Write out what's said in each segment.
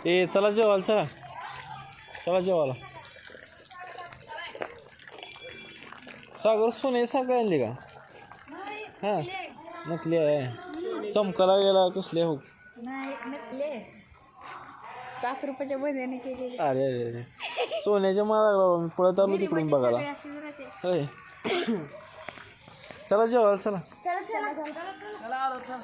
ए चला जेवायला चला चला जेवायला. सागर सोने सगळं आणली का? हां नकली आहे चमकाला गेला कसले हो. नाही नकली 5 रुपयाच्या बहिणीने केलेली. अरे अरे अरे सोन्याच्या माळा बाबा मी पळत आलो तिकडून बघायला. होय चला जेवायला चला. चला चला चला आलो चला.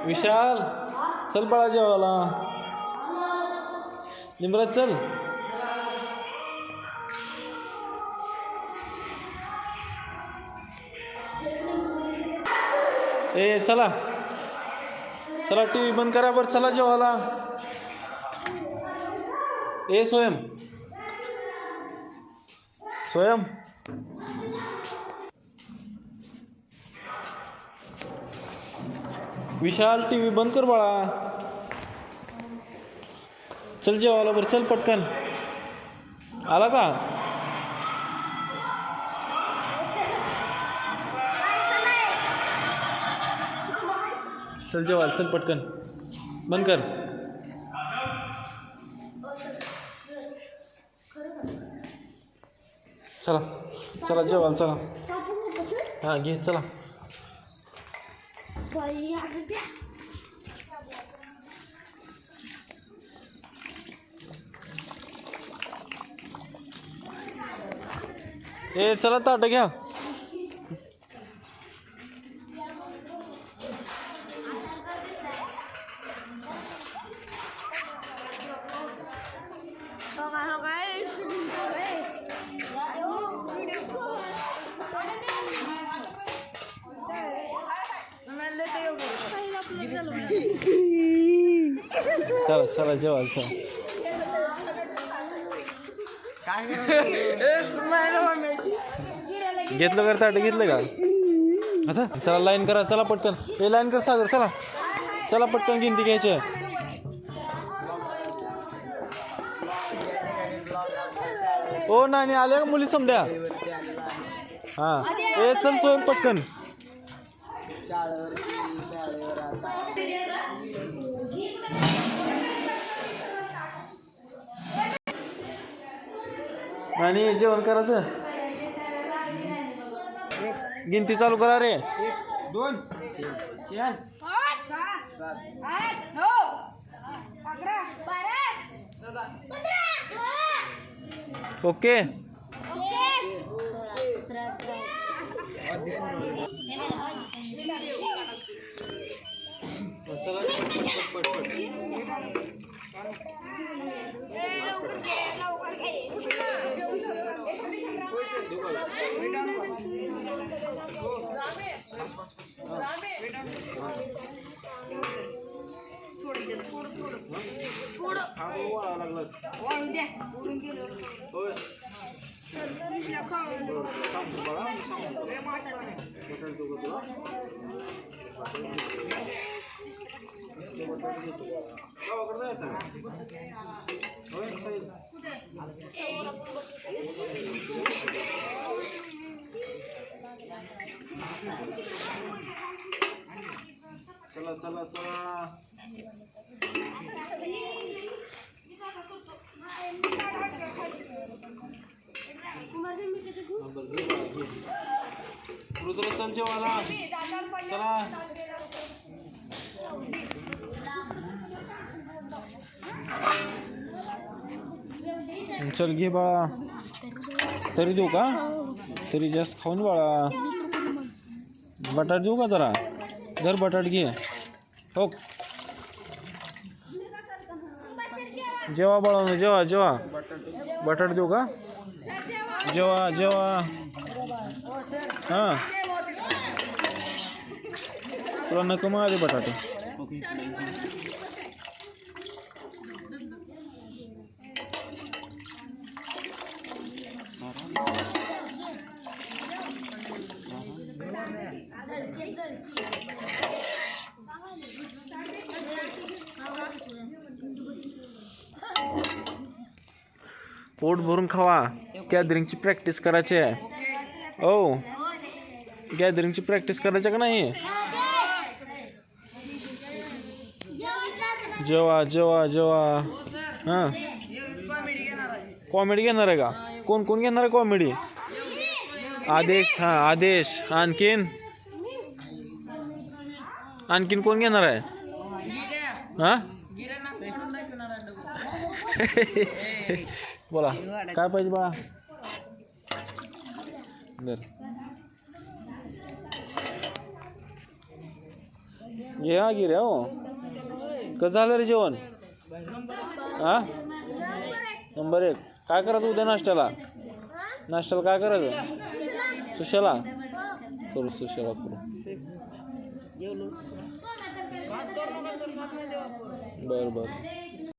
विशाल चल बाळा जेवायला. निमराज चल. ए चला चला टी व्ही बंद करा बरं चला जेवायला. ए स्वयं स्वयं विशाल टी व्ही बंद कर बाळा. चल जेवायला बरं चल पटकन. आला का? चल जेवायला चल पटकन बंद कर. चला चला जेवायला चला. हां घे चला. ए चला ताट घ्या. चला चला जेवायला चला. घेतलं का ताट घेतलं का? आता चला लाईन करा चला पटकन. हे लाईन कर सागर चला चला पटकन गिनती घ्यायची आहे. ओ नाही आल्या का मुली समद्या? हां ए चल स्वयं पटकन. आणि जेवण करायचं. गिनती चालू करा रे. 1 2 3 4 5 6 7 8 9 11 12 15 ओके. चला चला चला. चल जेवायला चला. चल घे बाळा. तरी देऊ का? तरी जास्त खाऊन बाळा. बटाट देऊ का जरा? जर बटाट घे. हो जेवा बाळा जेवा जेवा. बटाट देऊ का? जेवा जेवा. हां तुला नको मग आधी बटाटे. पोट भरून खावा. गॅदरिंगची प्रॅक्टिस करायची आहे. ओ गॅदरिंगची प्रॅक्टिस करायची का नाही? जेवा जेवा जेवा. हां कॉमेडी घेणार आहे का? कोण कोण घेणार आहे कॉमेडी? आदेश. हां आदेश. आणखीन कोण घेणार आहे? हां बोला काय पाहिजे बा? घे हा गिरे हो. कसं झालं रे जेवण? हा नंबर 1. काय करायचं उद्या नाश्त्याला? काय करायचं? सुशाला. चल सुशाला करू. बरं बरं.